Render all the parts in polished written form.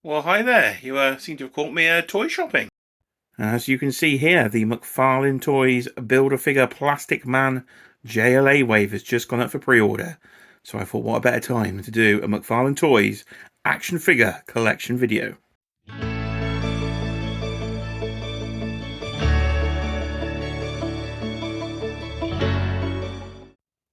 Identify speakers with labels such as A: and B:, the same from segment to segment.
A: Well, hi there. You seem to have caught me toy shopping. As you can see here, the McFarlane Toys Build-A-Figure Plastic Man JLA Wave has just gone up for pre-order. So I thought what a better time to do a McFarlane Toys action figure collection video.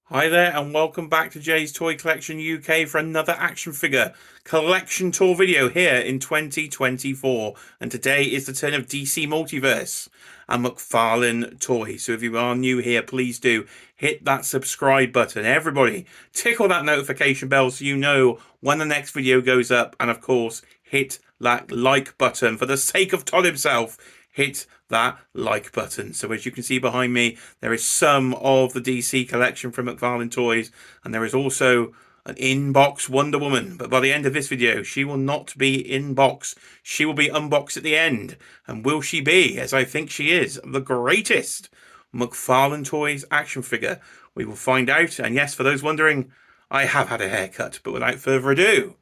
A: Hi there and welcome back to Jay's Toy Collection UK for another action figure collection tour video here in 2024. And today is the turn of DC Multiverse and McFarlane Toys. So if you are new here, please do hit that subscribe button. Everybody, tickle that notification bell so you know when the next video goes up. And of course, hit that like button for the sake of Todd himself. Hit that like button. So as you can see behind me, there is some of the DC collection from McFarlane Toys, and there is also an in-box Wonder Woman. But by the end of this video, she will not be in-box. She will be unboxed at the end. And will she be, as I think she is, the greatest McFarlane Toys action figure? We will find out. And yes, for those wondering, I have had a haircut. But without further ado,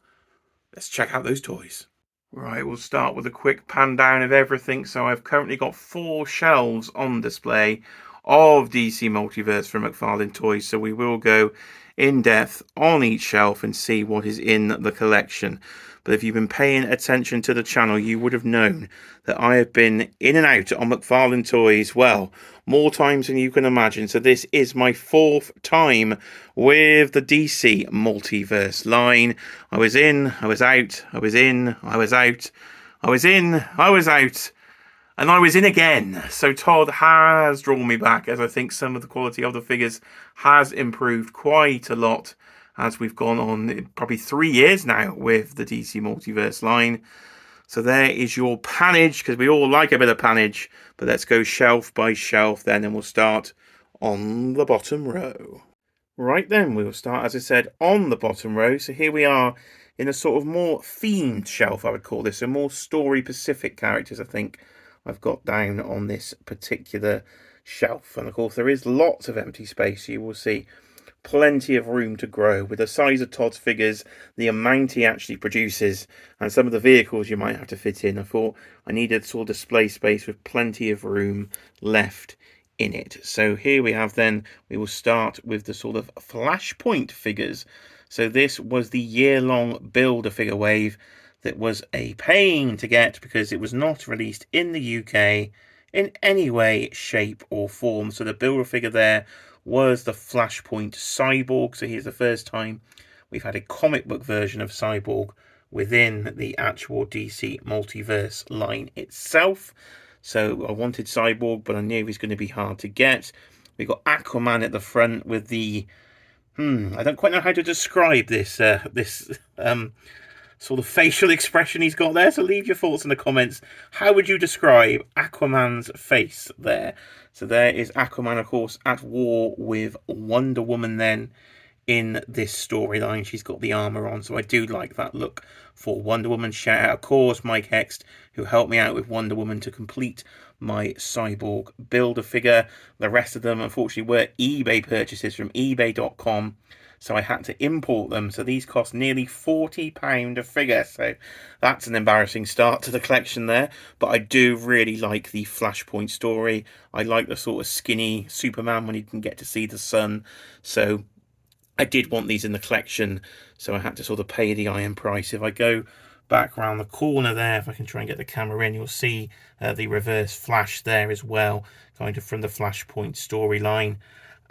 A: let's check out those toys. Right, we'll start with a quick pan down of everything. So I've currently got 4 shelves on display of DC Multiverse from McFarlane Toys. So we will go in depth on each shelf and see what is in the collection. But if you've been paying attention to the channel, you would have known that I have been in and out on McFarlane Toys, well, more times than you can imagine. So this is my 4th time with the DC Multiverse line. I was in, I was out, I was in, I was out, I was in, I was out, and I was in again. So Todd has drawn me back, as I think some of the quality of the figures has improved quite a lot as we've gone on probably 3 years now with the DC Multiverse line. So there is your panage, because we all like a bit of panage. But let's go shelf by shelf then, and we'll start on the bottom row. Right then, we'll start, as I said, on the bottom row. So here we are in a sort of more themed shelf, I would call this. So more story-specific characters, I think, I've got down on this particular shelf. And of course, there is lots of empty space. You will see plenty of room to grow with the size of Todd's figures, the amount he actually produces, and some of the vehicles you might have to fit in. I thought I needed sort of display space with plenty of room left in it. So here we have then, we will start with the sort of Flashpoint figures. So this was the year-long Build-A-Figure wave that was a pain to get because it was not released in the UK in any way, shape or form. So the Build-A-Figure there was the Flashpoint Cyborg. So here's the first time we've had a comic book version of Cyborg within the actual DC Multiverse line itself. So I wanted Cyborg, but I knew he was going to be hard to get. We got Aquaman at the front with the I don't quite know how to describe this sort of facial expression he's got there. So leave your thoughts in the comments. How would you describe Aquaman's face there? So there is Aquaman, of course, at war with Wonder Woman then in this storyline. She's got the armor on, so I do like that look for Wonder Woman. Shout out, of course, Mike Hext, who helped me out with Wonder Woman to complete my Cyborg Build-A-Figure. The rest of them, unfortunately, were eBay purchases from ebay.com. So I had to import them. So these cost nearly £40 a figure. So that's an embarrassing start to the collection there. But I do really like the Flashpoint story. I like the sort of skinny Superman when he can get to see the sun. So I did want these in the collection. So I had to sort of pay the iron price. If I go back around the corner there, if I can try and get the camera in, you'll see the reverse Flash there as well, kind of from the Flashpoint storyline.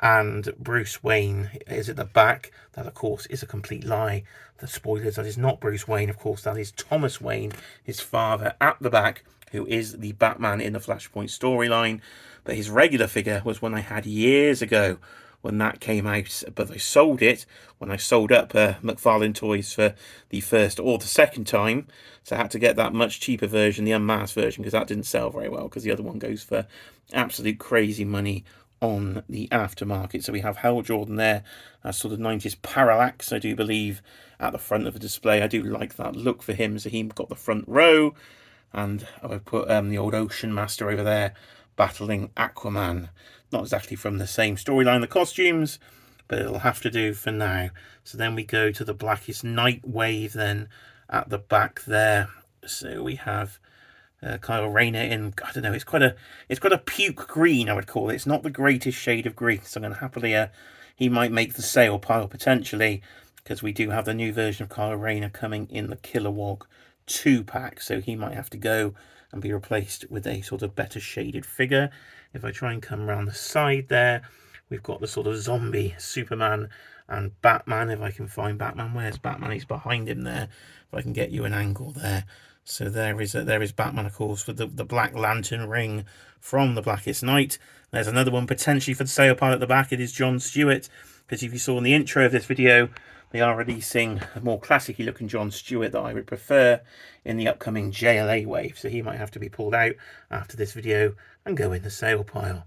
A: And Bruce Wayne is at the back. That, of course, is a complete lie. The spoilers, that is not Bruce Wayne. Of course, that is Thomas Wayne, his father, at the back, who is the Batman in the Flashpoint storyline. But his regular figure was one I had years ago when that came out. But I sold it when I sold up McFarlane Toys for the first or the second time. So I had to get that much cheaper version, the unmasked version, because that didn't sell very well, because the other one goes for absolute crazy money on the aftermarket. So we have Hal Jordan there, a sort of 90s parallax, I do believe, at the front of the display. I do like that look for him. So he got the front row, and I put the old Ocean Master over there battling Aquaman. Not exactly from the same storyline, the costumes, but it'll have to do for now. So then we go to the Blackest Night wave then at the back there. So we have Kyle Rayner in, I don't know, it's got a puke green, I would call it. It's not the greatest shade of green, so I'm going to happily, he might make the sale pile potentially, because we do have the new version of Kyle Rayner coming in the Kilowog 2-pack, so he might have to go and be replaced with a sort of better shaded figure. If I try and come around the side there, we've got the sort of zombie Superman and Batman. If I can find Batman, where's Batman? He's behind him there. If I can get you an angle there. So there is Batman, of course, with the Black Lantern ring from the Blackest Night. There's another one potentially for the sale pile at the back. It is John Stewart, because if you saw in the intro of this video, they are releasing a more classic-y looking John Stewart that I would prefer in the upcoming JLA wave. So he might have to be pulled out after this video and go in the sale pile.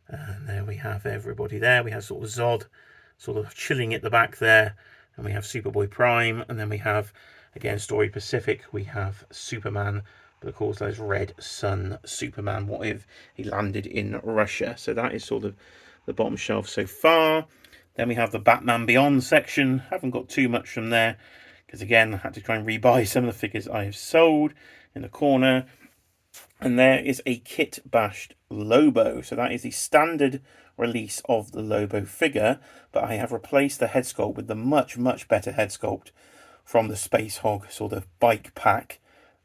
A: And there we have everybody there. We have sort of Zod sort of chilling at the back there. And we have Superboy Prime. And then we have, again, Story Pacific. We have Superman. But of course, there's Red Sun Superman. What if he landed in Russia? So that is sort of the bottom shelf so far. Then we have the Batman Beyond section. Haven't got too much from there, because again, I had to try and rebuy some of the figures I have sold in the corner. And there is a kit bashed Lobo. So that is the standard release of the Lobo figure, but I have replaced the head sculpt with the much, much better head sculpt from the Space Hog sort of bike pack,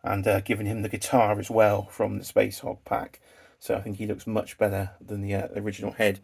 A: and given him the guitar as well from the Space Hog pack. So I think he looks much better than the original head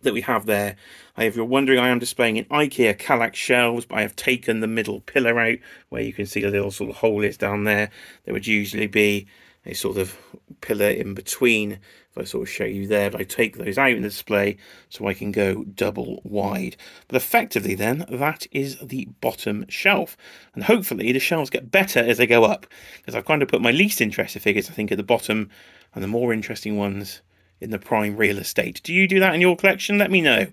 A: that we have there. If you're wondering, I am displaying in IKEA Kallax shelves, but I have taken the middle pillar out, where you can see the little sort of hole is down there. There would usually be a sort of pillar in between, if I sort of show you there, but I take those out in the display so I can go double wide. But effectively then, that is the bottom shelf, and hopefully the shelves get better as they go up, because I've kind of put my least interested figures, I think, at the bottom, and the more interesting ones in the prime real estate. Do you do that in your collection? Let me know.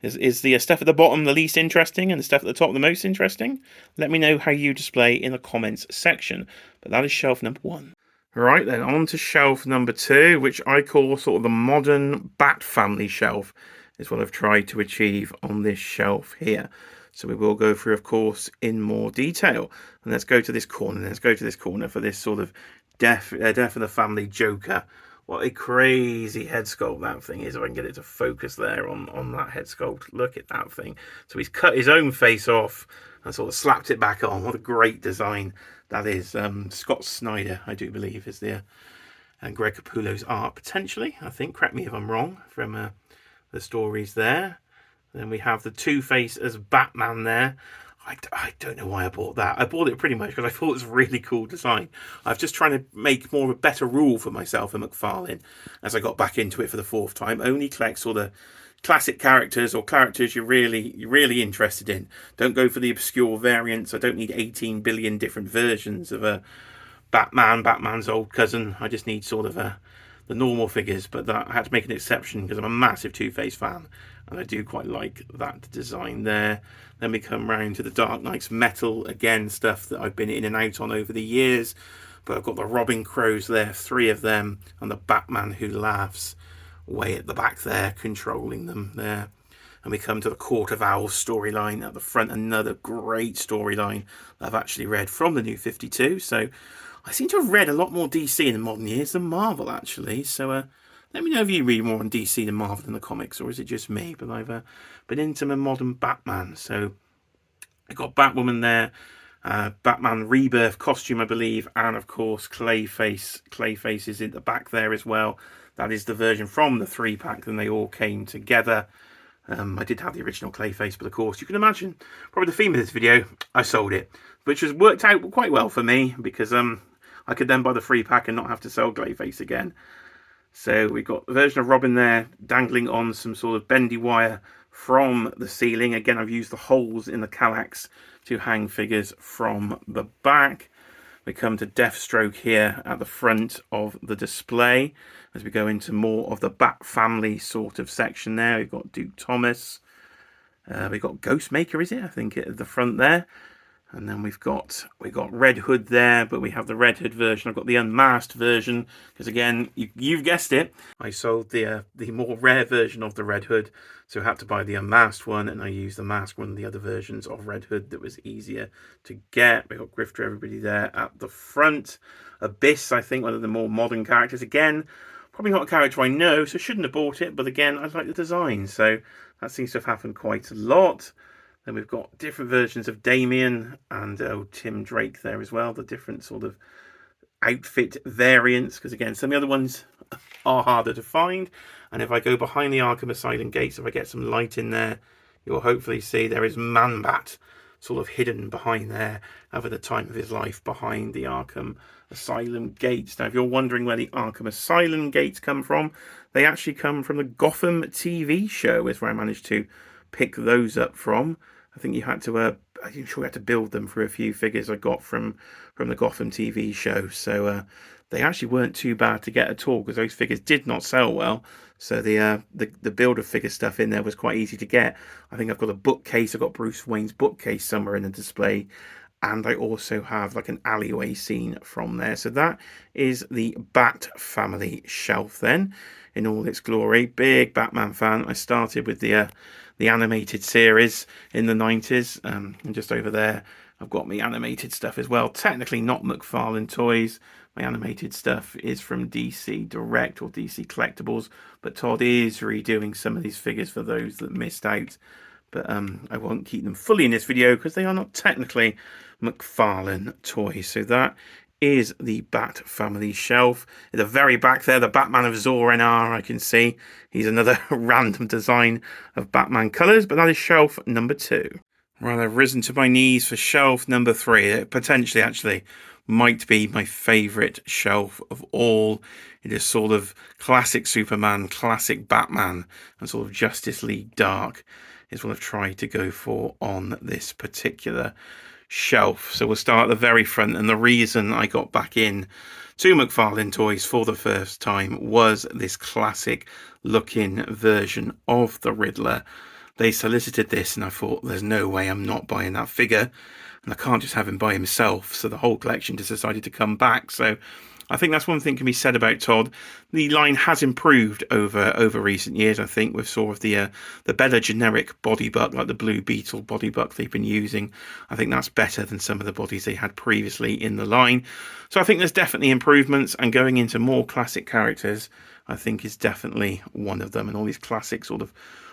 A: Is the stuff at the bottom the least interesting and the stuff at the top the most interesting? Let me know how you display in the comments section. But that is shelf number 1. Right then, on to shelf number 2, which I call sort of the modern Bat Family shelf, is what I've tried to achieve on this shelf here. So we will go through, of course, in more detail. And let's go to this corner. Let's go to this corner for this sort of Death of the Family Joker. What a crazy head sculpt that thing is. If I can get it to focus there on that head sculpt. Look at that thing. So he's cut his own face off and sort of slapped it back on. What a great design that is. Scott Snyder, I do believe, is there. And Greg Capullo's art, potentially, I think. Correct me if I'm wrong, from the stories there. Then we have the Two-Face as Batman there. I don't know why I bought that. I bought it pretty much because I thought it was a really cool design. I was just trying to make more of a better rule for myself in McFarlane as I got back into it for the 4th time. Only collect sort of classic characters, or characters you're really interested in. Don't go for the obscure variants. I don't need 18 billion different versions of a Batman's old cousin. I just need sort of the normal figures, but that I had to make an exception because I'm a massive Two-Face fan, and I do quite like that design there. Then we come round to the Dark Knight's metal, again, stuff that I've been in and out on over the years, but I've got the Robin Crows there, 3 of them, and the Batman Who Laughs way at the back there, controlling them there. And we come to the Court of Owls storyline at the front, another great storyline that I've actually read from the New 52, so I seem to have read a lot more DC in the modern years than Marvel, actually. So let me know if you read more on DC than Marvel in the comics, or is it just me? But I've been into my modern Batman. So I got Batwoman there, Batman Rebirth costume, I believe, and of course Clayface. Clayface is in the back there as well. That is the version from the 3-pack, then they all came together. I did have the original Clayface, but of course you can imagine probably the theme of this video, I sold it, which has worked out quite well for me, because I could then buy the 3-pack and not have to sell Clayface again. So we got the version of Robin there dangling on some sort of bendy wire from the ceiling. Again, I've used the holes in the Kallax to hang figures from the back. We come to Deathstroke here at the front of the display as we go into more of the Bat Family sort of section there. We've got Duke Thomas. We've got Ghostmaker, is it? I think at the front there. And then we've got Red Hood there, but we have the Red Hood version. I've got the unmasked version because, again, you've guessed it, I sold the more rare version of the Red Hood, so I had to buy the unmasked one, and I used the masked one of the other versions of Red Hood that was easier to get. We've got Grifter Everybody there at the front. Abyss, I think, one of the more modern characters. Again, probably not a character I know, so shouldn't have bought it, but again, I like the design, so that seems to have happened quite a lot. Then we've got different versions of Damien and Tim Drake there as well. The different sort of outfit variants, because again, some of the other ones are harder to find. And if I go behind the Arkham Asylum gates, if I get some light in there, you'll hopefully see there is Man-Bat sort of hidden behind there over the time of his life behind the Arkham Asylum gates. Now, if you're wondering where the Arkham Asylum gates come from, they actually come from the Gotham TV show, is where I managed to pick those up from. I think you had to, I'm sure you had to build them for a few figures I got from the Gotham TV show. So they actually weren't too bad to get at all, because those figures did not sell well. So the builder figure stuff in there was quite easy to get. I think I've got a bookcase. I've got Bruce Wayne's bookcase somewhere in the display. And I also have like an alleyway scene from there. So that is the Bat Family shelf then, in all its glory. Big Batman fan. I started with the animated series in the 90s. And just over there, I've got my animated stuff as well. Technically not McFarlane toys. My animated stuff is from DC Direct or DC Collectibles. But Todd is redoing some of these figures for those that missed out. But I won't keep them fully in this video because they are not technically McFarlane toys. So that is the Bat Family shelf. At the very back there, the Batman of Zor-En-Arr, I can see. He's another random design of Batman colours, but that is shelf number 2. Right, I've risen to my knees for shelf number 3. It potentially, actually, might be my favourite shelf of all. It is sort of classic Superman, classic Batman, and sort of Justice League Dark is what I've tried to go for on this particular shelf. So we'll start at the very front, and the reason I got back in to McFarlane toys for the first time was this classic looking version of the Riddler. They solicited this and I thought, there's no way I'm not buying that figure, and I can't just have him by himself. So the whole collection just decided to come back. So I think that's one thing can be said about Todd. The line has improved over recent years, I think, with sort of the better generic body buck, like the Blue Beetle body buck they've been using. I think that's better than some of the bodies they had previously in the line. So I think there's definitely improvements, and going into more classic characters, I think, is definitely one of them. And all these classic sort of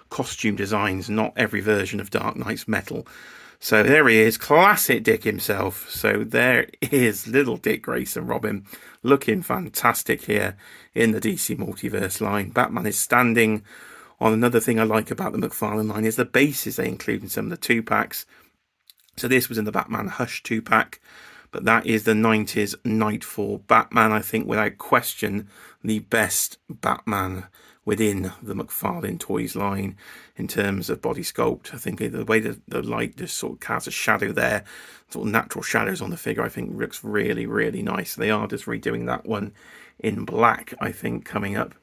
A: costume designs, not every version of Dark Knight's metal. So there he is, classic Dick himself. So there is little Dick Grayson Robin, looking fantastic here in the DC Multiverse line. Batman is standing on another thing I like about the McFarlane line is the bases they include in some of the 2-packs. So this was in the Batman Hush 2-pack, but that is the 90s Nightfall Batman. I think without question the best Batman within the McFarlane Toys line in terms of body sculpt. I think the way the light just sort of casts a shadow there, sort of natural shadows on the figure, I think looks really, really nice. They are just redoing that one in black, I think, coming up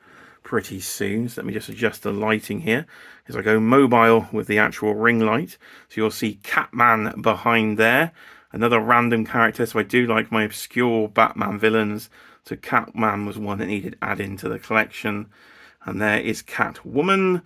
A: pretty soon. So let me just adjust the lighting here as I go mobile with the actual ring light. So you'll see Catman behind there, another random character. So I do like my obscure Batman villains. So Catman was one that needed adding to the collection. And there is Catwoman.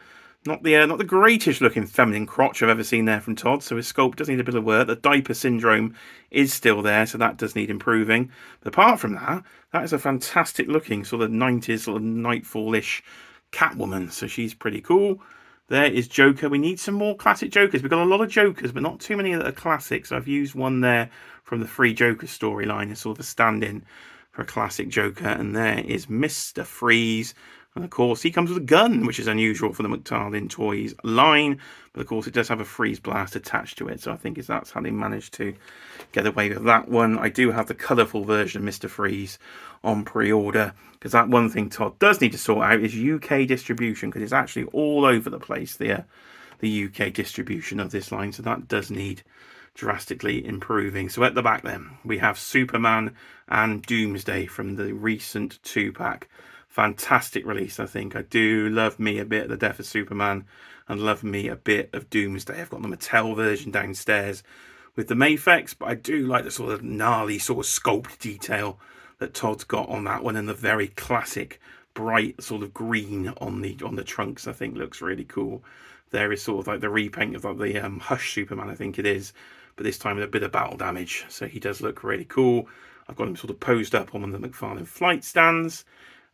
A: Not the greatest looking feminine crotch I've ever seen there from Todd. So his sculpt does need a bit of work. The diaper syndrome is still there, so that does need improving. But apart from that, that is a fantastic looking sort of 90s sort of Nightfall-ish Catwoman. So she's pretty cool. There is Joker. We need some more classic Jokers. We've got a lot of Jokers, but not too many that are classics. So I've used one there from the Free Joker storyline as sort of a stand-in for a classic Joker. And there is Mr. Freeze. And of course, he comes with a gun, which is unusual for the McFarlane Toys line. But of course, it does have a freeze blast attached to it. So I think that's how they managed to get away with that one. I do have the colourful version of Mr. Freeze on pre-order, because that one thing Todd does need to sort out is UK distribution, because it's actually all over the place, the UK distribution of this line. So that does need drastically improving. So at the back then, we have Superman and Doomsday from the recent 2-pack. Fantastic release, I think. I do love me a bit of the Death of Superman and love me a bit of Doomsday. I've got the Mattel version downstairs, with the Mafex, but I do like the sort of gnarly sort of sculpt detail that Todd's got on that one, and the very classic bright sort of green on the trunks. I think looks really cool. There is sort of like the repaint of like the Hush Superman, I think it is, but this time with a bit of battle damage. So he does look really cool. I've got him sort of posed up on one of the McFarlane flight stands.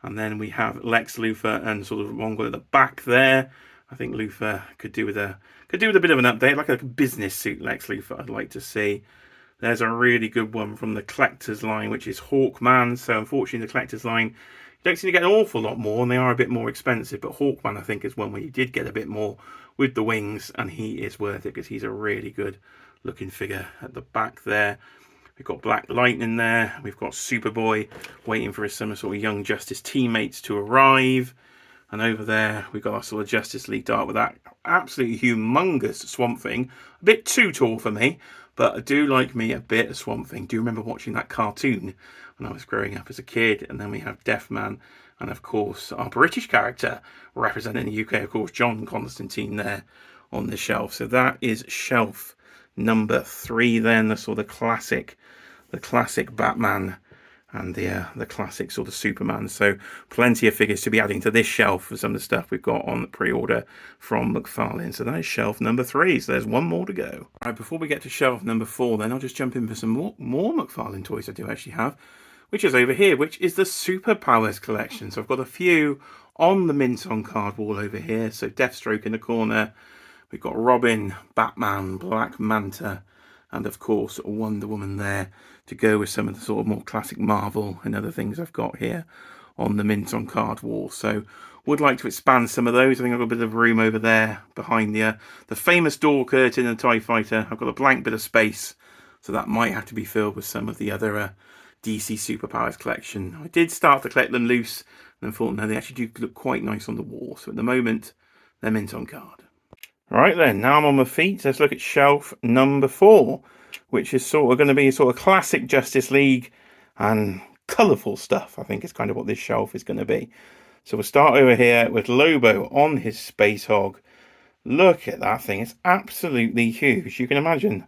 A: And then we have Lex Luthor and sort of one at the back there. I think Luthor could do with a bit of an update, like a business suit Lex Luthor I'd like to see. There's a really good one from the collector's line, which is Hawkman. So unfortunately the collector's line, you don't seem to get an awful lot more, and they are a bit more expensive, but Hawkman I think is one where you did get a bit more with the wings, and he is worth it because he's a really good looking figure at the back there. We've got Black Lightning there. We've got Superboy waiting for some sort of Young Justice teammates to arrive. And over there, we've got our sort of Justice League art with that absolutely humongous Swamp Thing. A bit too tall for me, but I do like me a bit of Swamp Thing. Do you remember watching that cartoon when I was growing up as a kid? And then we have Deathman, and of course, our British character representing the UK, of course, John Constantine there on the shelf. So that is shelf number 3 then, the sort of classic Batman and the classic sort of Superman. So plenty of figures to be adding to this shelf for some of the stuff we've got on pre-order from McFarlane. So that is shelf number 3. So there's one more to go. All right, before we get to shelf number 4, then I'll just jump in for some more McFarlane toys I do actually have, which is over here, which is the Superpowers collection. So I've got a few on the mint on card wall over here. So Deathstroke in the corner. We've got Robin, Batman, Black Manta, and of course Wonder Woman there to go with some of the sort of more classic Marvel and other things I've got here on the mint on card wall. So would like to expand some of those. I think I've got a bit of room over there behind the famous door curtain and the TIE Fighter. I've got a blank bit of space, so that might have to be filled with some of the other DC Superpowers collection. I did start to collect them loose and thought, no, they actually do look quite nice on the wall. So at the moment, they're mint on card. Right then, now I'm on my feet. Let's look at shelf number 4, which is sort of going to be sort of classic Justice League and colourful stuff. I think is kind of what this shelf is going to be. So we'll start over here with Lobo on his Space Hog. Look at that thing. It's absolutely huge. You can imagine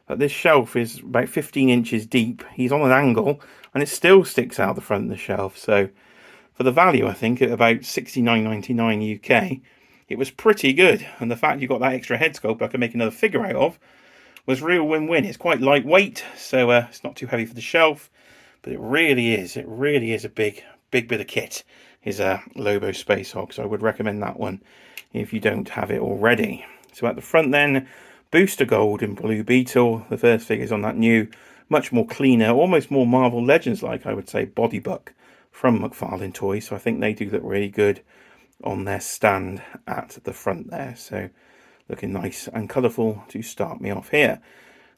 A: that this shelf is about 15 inches deep. He's on an angle and it still sticks out the front of the shelf. So for the value, I think, at about $69.99 UK, it was pretty good, and the fact you got that extra head sculpt I could make another figure out of was real win-win. It's quite lightweight, so it's not too heavy for the shelf, but it really is a big bit of kit, is a Lobo Space Hog, so I would recommend that one if you don't have it already. So at the front then, Booster Gold and Blue Beetle, the first figures on that new, much more cleaner, almost more Marvel Legends-like, I would say, body buck from McFarlane Toys, so I think they do look really good on their stand at the front there. So looking nice and colourful to start me off here.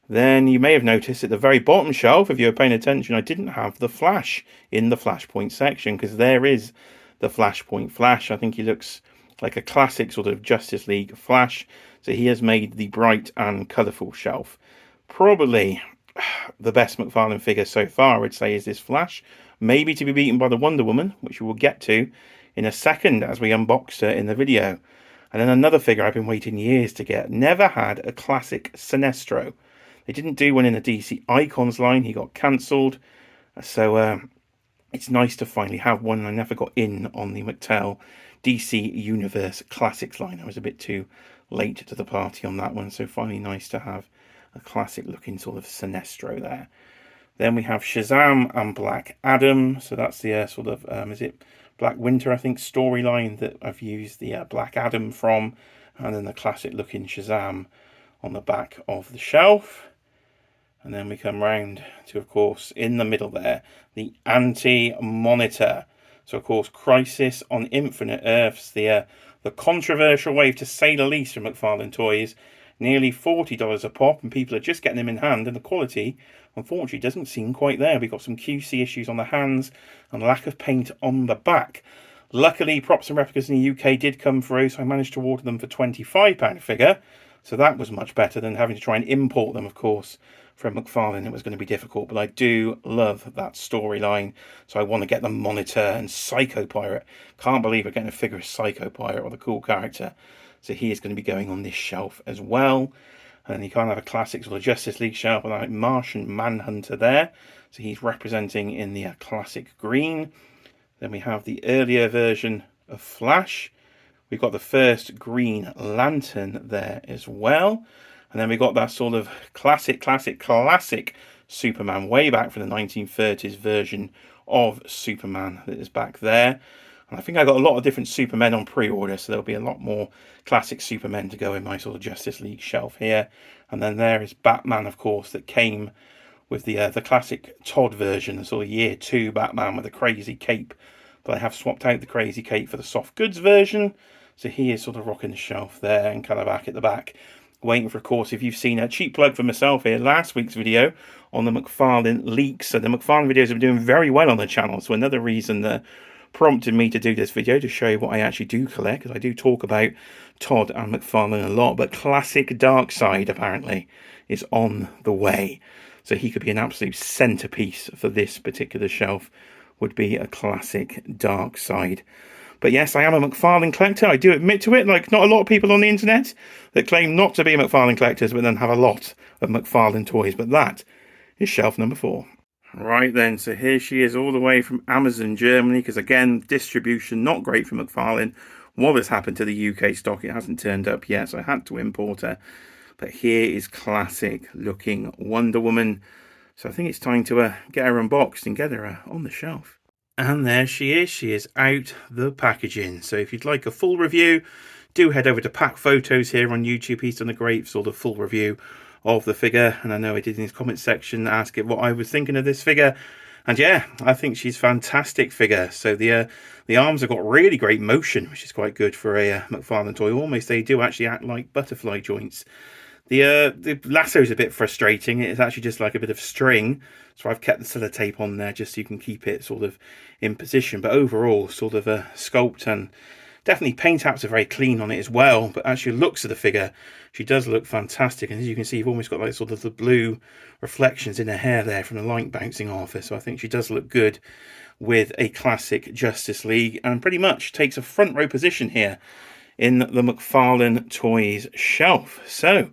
A: Then you may have noticed at the very bottom shelf, if you were paying attention, I didn't have the Flash in the Flashpoint section, because there is the Flashpoint Flash. I think he looks like a classic sort of Justice League Flash. So he has made the bright and colourful shelf. Probably the best McFarlane figure so far, I would say, is this Flash. Maybe to be beaten by the Wonder Woman, which we will get to in a second as we unbox her in the video. And then another figure I've been waiting years to get. Never had a classic Sinestro. They didn't do one in the DC Icons line. He got cancelled. So it's nice to finally have one. I never got in on the Mattel DC Universe Classics line. I was a bit too late to the party on that one. So finally nice to have a classic looking sort of Sinestro there. Then we have Shazam and Black Adam. So that's the sort of, is it Black Winter, I think, storyline that I've used the Black Adam from. And then the classic looking Shazam on the back of the shelf. And then we come round to, of course, in the middle there, the Anti-Monitor. So, of course, Crisis on Infinite Earths, the controversial wave, to say the least, from McFarlane Toys. Nearly $40 a pop, and people are just getting them in hand, and the quality, unfortunately, doesn't seem quite there. We've got some QC issues on the hands and lack of paint on the back. Luckily, Props and Replicas in the UK did come through, so I managed to order them for £25 a figure. So that was much better than having to try and import them, of course, from McFarlane. It was going to be difficult, but I do love that storyline. So I want to get the Monitor and Psycho Pirate. Can't believe we're getting a figure of Psycho Pirate, or the cool character. So he is going to be going on this shelf as well. And you kind of have a classic sort of Justice League shelf with like Martian Manhunter there. So he's representing in the classic green. Then we have the earlier version of Flash. We've got the first Green Lantern there as well. And then we got that sort of classic Superman way back from the 1930s version of Superman that is back there. And I think I got a lot of different Supermen on pre-order, so there'll be a lot more classic Supermen to go in my sort of Justice League shelf here. And then there is Batman, of course, that came with the classic Todd version, the sort of year 2 Batman with the crazy cape. But I have swapped out the crazy cape for the soft goods version. So he is sort of rocking the shelf there and kind of back at the back. Waiting for, of course, if you've seen a cheap plug for myself here, last week's video on the McFarlane leaks. So the McFarlane videos have been doing very well on the channel. So another reason that prompted me to do this video, to show you what I actually do collect, because I do talk about Todd and McFarlane a lot, but classic Darkseid apparently is on the way. So he could be an absolute centerpiece for this particular shelf, would be a classic Darkseid. But yes, I am a McFarlane collector. I do admit to it, like not a lot of people on the internet that claim not to be McFarlane collectors, but then have a lot of McFarlane toys. But that is shelf number 4. Right then, so here she is all the way from Amazon, Germany, because again, distribution not great for McFarlane. What has happened to the UK stock? It hasn't turned up yet, so I had to import her. But here is classic looking Wonder Woman. So I think it's time to get her unboxed and get her on the shelf. And there she is out the packaging. So if you'd like a full review, do head over to Pack Photos here on YouTube. He's done a great sort of full review of the figure. And I know I did in his comment section ask it what I was thinking of this figure. And yeah, I think she's a fantastic figure. So the arms have got really great motion, which is quite good for a McFarlane toy. Almost they do actually act like butterfly joints. The lasso is a bit frustrating. It's actually just like a bit of string. So I've kept the sellotape on there just so you can keep it sort of in position. But overall, sort of a sculpt, and definitely paint apps are very clean on it as well. But actually looks of the figure, she does look fantastic. And as you can see, you've almost got like sort of the blue reflections in her hair there from the light bouncing off her. So I think she does look good with a classic Justice League, and pretty much takes a front row position here in the McFarlane Toys shelf. So,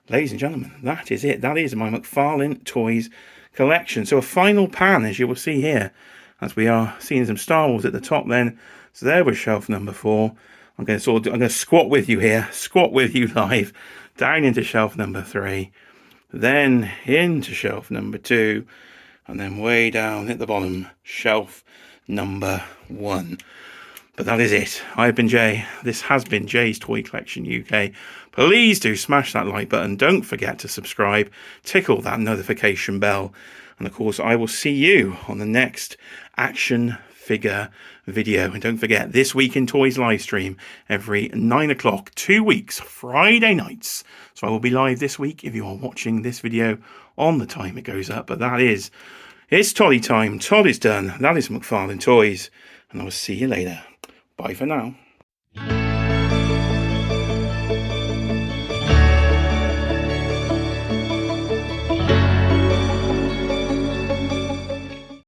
A: ladies and gentlemen, that is it. That is my McFarlane Toys collection. So a final pan, as you will see here, as we are seeing some Star Wars at the top then. So there was shelf number 4. I'm going to squat with you here, squat with you live, down into shelf number 3, then into shelf number 2, and then way down at the bottom, shelf number 1. But that is it. I've been Jay. This has been Jay's Toy Collection UK. Please do smash that like button. Don't forget to subscribe. Tickle that notification bell. And of course, I will see you on the next action figure video. And don't forget, This Week in Toys live stream every 9 o'clock, 2 weeks, Friday nights. So I will be live this week if you are watching this video on the time it goes up. But that is, it's Toddy time. Todd is done. That is McFarlane Toys. And I will see you later. Bye for now.